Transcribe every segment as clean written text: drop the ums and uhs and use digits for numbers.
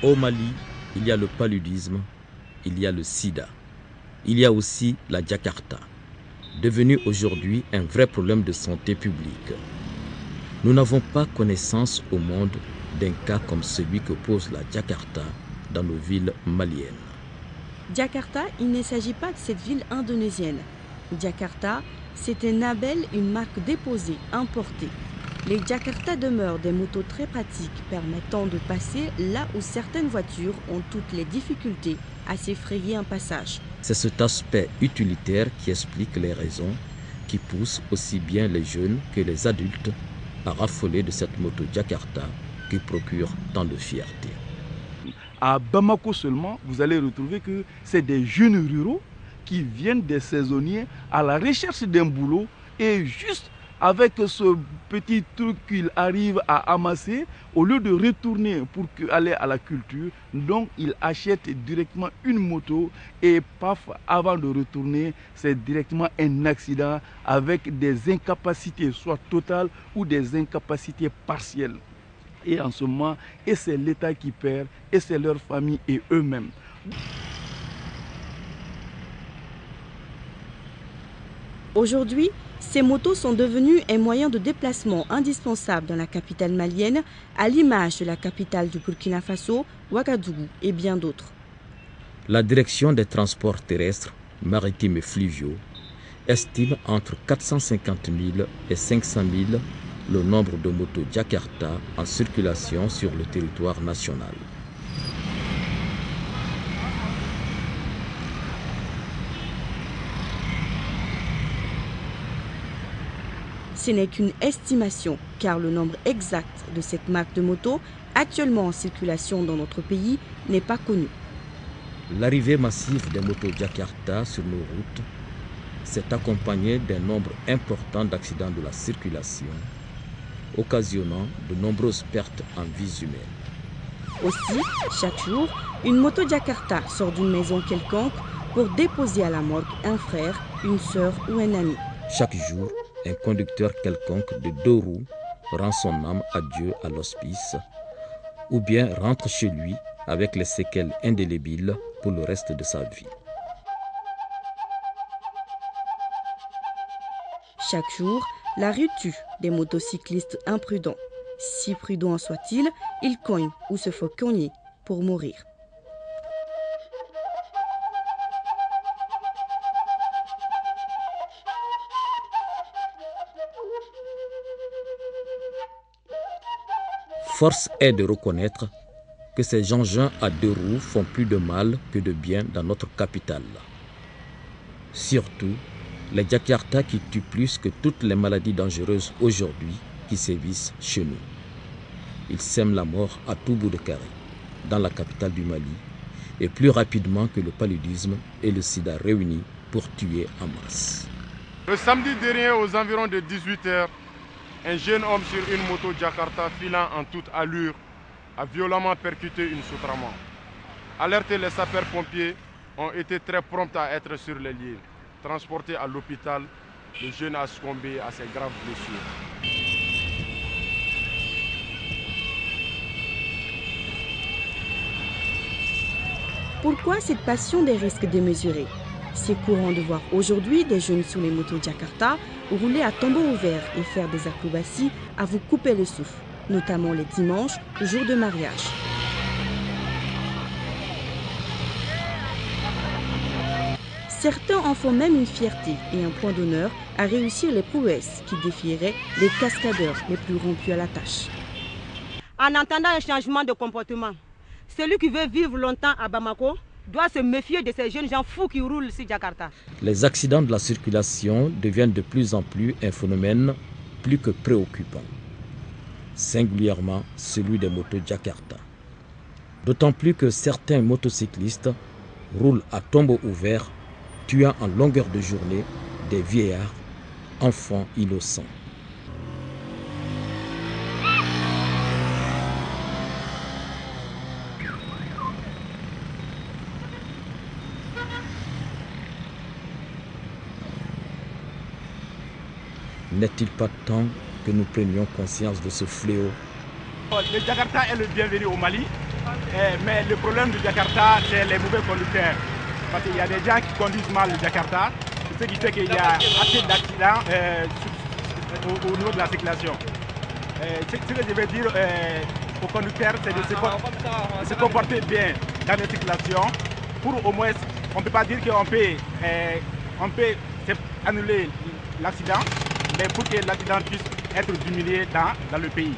Au Mali, il y a le paludisme, il y a le sida, il y a aussi la Jakarta, devenu aujourd'hui un vrai problème de santé publique. Nous n'avons pas connaissance au monde d'un cas comme celui que pose la Jakarta dans nos villes maliennes. Jakarta, il ne s'agit pas de cette ville indonésienne. Jakarta, c'est un label, une marque déposée, importée. Les Jakarta demeurent des motos très pratiques permettant de passer là où certaines voitures ont toutes les difficultés à s'effrayer un passage. C'est cet aspect utilitaire qui explique les raisons qui poussent aussi bien les jeunes que les adultes à raffoler de cette moto Jakarta qui procure tant de fierté. À Bamako seulement, vous allez retrouver que c'est des jeunes ruraux qui viennent des saisonniers à la recherche d'un boulot et juste avec ce petit truc qu'ils arrivent à amasser, au lieu de retourner pour aller à la culture, donc ils achètent directement une moto et paf, avant de retourner, c'est directement un accident avec des incapacités soit totales ou des incapacités partielles. Et en ce moment, et c'est l'État qui perd, et c'est leur famille et eux-mêmes. Aujourd'hui, ces motos sont devenues un moyen de déplacement indispensable dans la capitale malienne, à l'image de la capitale du Burkina Faso, Ouagadougou et bien d'autres. La direction des transports terrestres, maritimes et fluviaux estime entre 450 000 et 500 000 le nombre de motos Jakarta en circulation sur le territoire national. Ce n'est qu'une estimation, car le nombre exact de cette marque de moto, actuellement en circulation dans notre pays, n'est pas connu. L'arrivée massive des motos Jakarta sur nos routes s'est accompagnée d'un nombre important d'accidents de la circulation, occasionnant de nombreuses pertes en vies humaines. Aussi, chaque jour, une moto Jakarta sort d'une maison quelconque pour déposer à la morgue un frère, une sœur ou un ami. Chaque jour, un conducteur quelconque de 2 roues rend son âme à Dieu à l'hospice ou bien rentre chez lui avec les séquelles indélébiles pour le reste de sa vie. Chaque jour, la rue tue des motocyclistes imprudents. Si prudents soient-ils, ils cognent ou se font cogner pour mourir. Force est de reconnaître que ces engins à 2 roues font plus de mal que de bien dans notre capitale. Surtout, les Jakarta qui tuent plus que toutes les maladies dangereuses aujourd'hui qui sévissent chez nous. Ils sèment la mort à tout bout de carré, dans la capitale du Mali, et plus rapidement que le paludisme et le sida réunis pour tuer en masse. Le samedi dernier, aux environs de 18 h, un jeune homme sur une moto Jakarta filant en toute allure a violemment percuté une Sotraman. Alertés, les sapeurs-pompiers ont été très prompts à être sur les lieux. Transporté à l'hôpital, le jeune a succombé à ses graves blessures. Pourquoi cette passion des risques démesurés? C'est courant de voir aujourd'hui des jeunes sur les motos Jakarta rouler à tambour ouvert et faire des acrobaties à vous couper le souffle, notamment les dimanches, jour de mariage. Certains en font même une fierté et un point d'honneur à réussir les prouesses qui défieraient les cascadeurs les plus rompus à la tâche. En entendant un changement de comportement, celui qui veut vivre longtemps à Bamako doit se méfier de ces jeunes gens fous qui roulent sur Jakarta. Les accidents de la circulation deviennent de plus en plus un phénomène plus que préoccupant, singulièrement celui des motos Jakarta. D'autant plus que certains motocyclistes roulent à tombeau ouvert, tuant en longueur de journée des vieillards, enfants innocents. N'est-il pas temps que nous prenions conscience de ce fléau? Le Jakarta est le bienvenu au Mali. Mais le problème du Jakarta, c'est les mauvais conducteurs. Parce qu'il y a des gens qui conduisent mal le Jakarta, ce qui fait qu'il y a assez d'accidents au niveau de la circulation. Ce que je veux dire aux conducteurs, c'est de se comporter bien dans la circulation pour au moins, on ne peut pas dire qu'on peut annuler l'accident, mais pour que l'accident puisse être diminué dans le pays.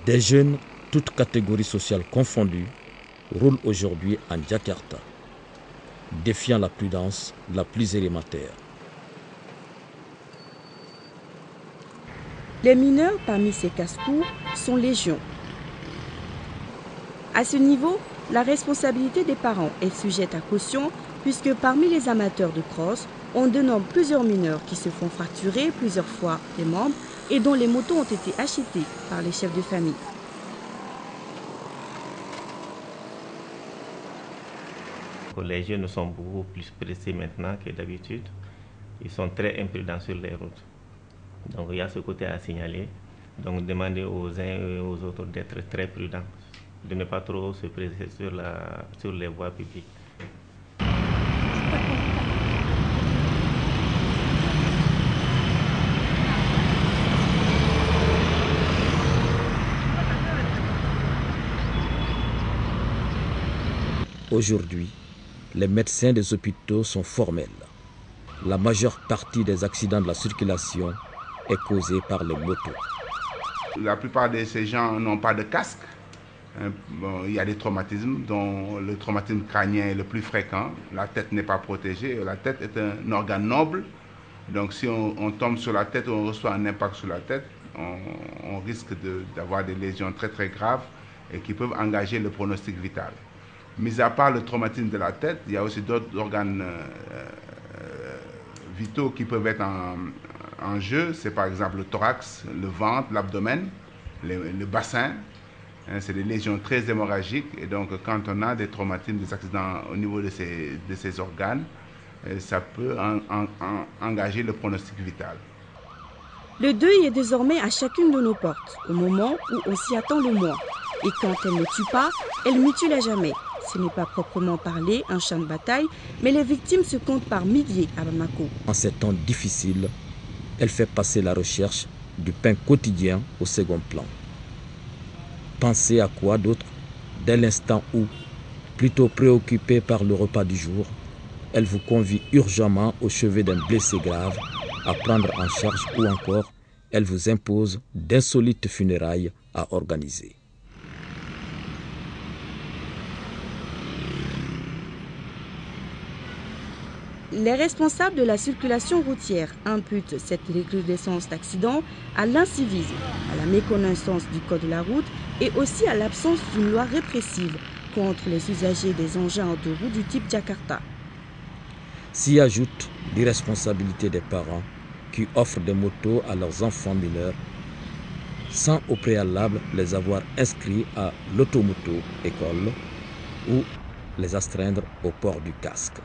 Des jeunes, toutes catégories sociales confondues, roulent aujourd'hui en Jakarta, défiant la prudence la plus élémentaire. Les mineurs parmi ces casse-cou sont légion. À ce niveau, la responsabilité des parents est sujette à caution puisque parmi les amateurs de cross, on dénombre plusieurs mineurs qui se font fracturer plusieurs fois les membres et dont les motos ont été achetées par les chefs de famille. Les jeunes sont beaucoup plus pressés maintenant que d'habitude. Ils sont très imprudents sur les routes. Donc il y a ce côté à signaler. Donc demander aux uns et aux autres d'être très prudents, de ne pas trop se presser sur les voies publiques. Aujourd'hui, les médecins des hôpitaux sont formels. La majeure partie des accidents de la circulation est causée par les motos. La plupart de ces gens n'ont pas de casque. Bon, il y a des traumatismes, dont le traumatisme crânien est le plus fréquent. La tête n'est pas protégée. La tête est un organe noble. Donc si on tombe sur la tête ou on reçoit un impact sur la tête, on risque d'avoir des lésions très très graves et qui peuvent engager le pronostic vital. Mis à part le traumatisme de la tête, il y a aussi d'autres organes vitaux qui peuvent être en jeu. C'est par exemple le thorax, le ventre, l'abdomen, le bassin. C'est des lésions très hémorragiques. Et donc quand on a des traumatismes, des accidents au niveau de ces organes, ça peut engager le pronostic vital. Le deuil est désormais à chacune de nos portes, au moment où on s'y attend le moins. Et quand elle ne tue pas, elle mutile à jamais. Ce n'est pas proprement parlé un champ de bataille, mais les victimes se comptent par milliers à Bamako. En ces temps difficiles, elle fait passer la recherche du pain quotidien au second plan. Pensez à quoi d'autre dès l'instant où, plutôt préoccupée par le repas du jour, elle vous convie urgemment au chevet d'un blessé grave à prendre en charge ou encore elle vous impose d'insolites funérailles à organiser. Les responsables de la circulation routière imputent cette recrudescence d'accidents à l'incivisme, à la méconnaissance du code de la route et aussi à l'absence d'une loi répressive contre les usagers des engins de roue du type Jakarta. S'y ajoute l'irresponsabilité des parents qui offrent des motos à leurs enfants mineurs sans au préalable les avoir inscrits à l'automoto-école ou les astreindre au port du casque.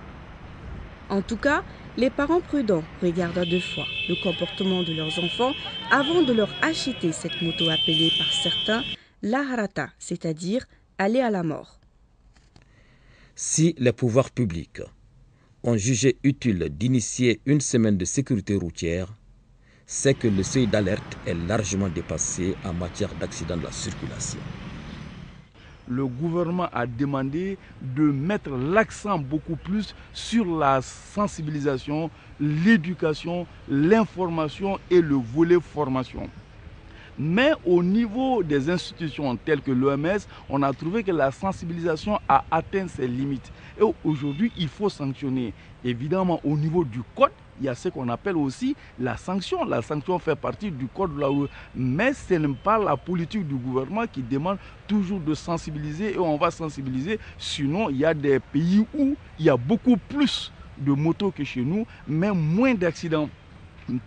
En tout cas, les parents prudents regardent à deux fois le comportement de leurs enfants avant de leur acheter cette moto appelée par certains la harata, c'est-à-dire aller à la mort. Si les pouvoirs publics ont jugé utile d'initier une semaine de sécurité routière, c'est que le seuil d'alerte est largement dépassé en matière d'accidents de la circulation. Le gouvernement a demandé de mettre l'accent beaucoup plus sur la sensibilisation, l'éducation, l'information et le volet formation. Mais au niveau des institutions telles que l'OMS, on a trouvé que la sensibilisation a atteint ses limites. Et aujourd'hui, il faut sanctionner. Évidemment, au niveau du code, il y a ce qu'on appelle aussi la sanction. La sanction fait partie du code de la route. Mais ce n'est pas la politique du gouvernement qui demande toujours de sensibiliser et on va sensibiliser. Sinon, il y a des pays où il y a beaucoup plus de motos que chez nous, mais moins d'accidents.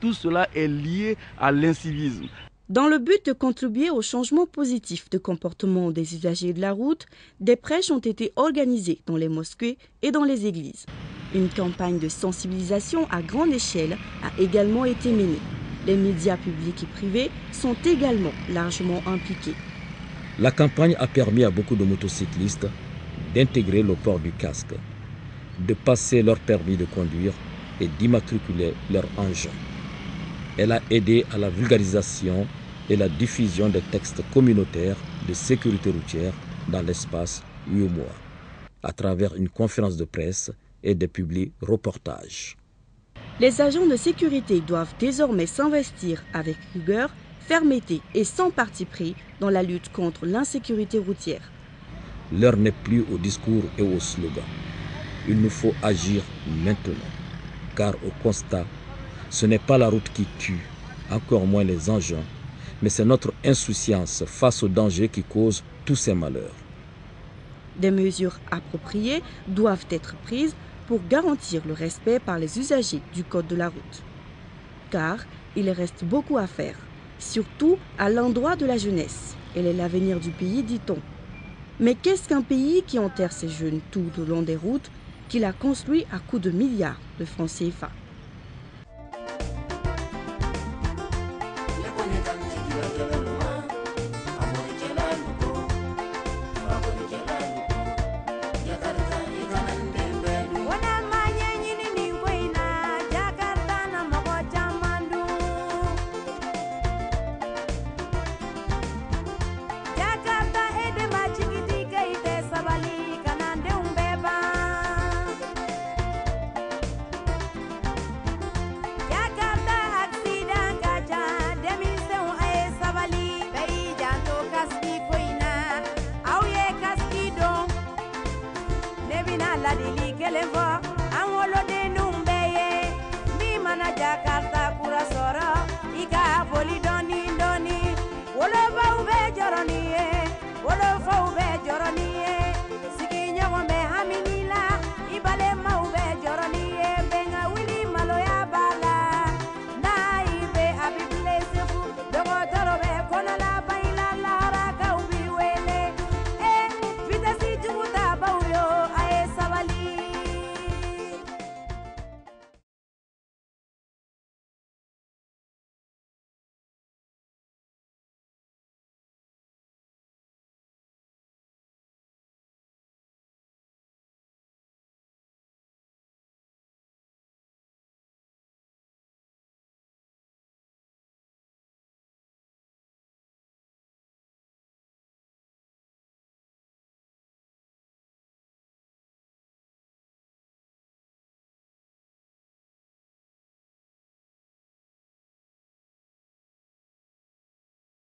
Tout cela est lié à l'incivisme. Dans le but de contribuer au changement positif de comportement des usagers de la route, des prêches ont été organisées dans les mosquées et dans les églises. Une campagne de sensibilisation à grande échelle a également été menée. Les médias publics et privés sont également largement impliqués. La campagne a permis à beaucoup de motocyclistes d'intégrer le port du casque, de passer leur permis de conduire et d'immatriculer leur engin. Elle a aidé à la vulgarisation et la diffusion des textes communautaires de sécurité routière dans l'espace 8 mois, à travers une conférence de presse et des publics reportages. Les agents de sécurité doivent désormais s'investir avec rigueur, fermeté et sans parti pris dans la lutte contre l'insécurité routière. L'heure n'est plus au discours et aux slogans. Il nous faut agir maintenant, car au constat, ce n'est pas la route qui tue, encore moins les engins, mais c'est notre insouciance face aux dangers qui causent tous ces malheurs. Des mesures appropriées doivent être prises pour garantir le respect par les usagers du code de la route. Car il reste beaucoup à faire, surtout à l'endroit de la jeunesse. Elle est l'avenir du pays, dit-on. Mais qu'est-ce qu'un pays qui enterre ses jeunes tout au long des routes, qu'il a construit à coups de milliards de francs CFA? Wolofa ube joroni ye, wolofa ube joroni.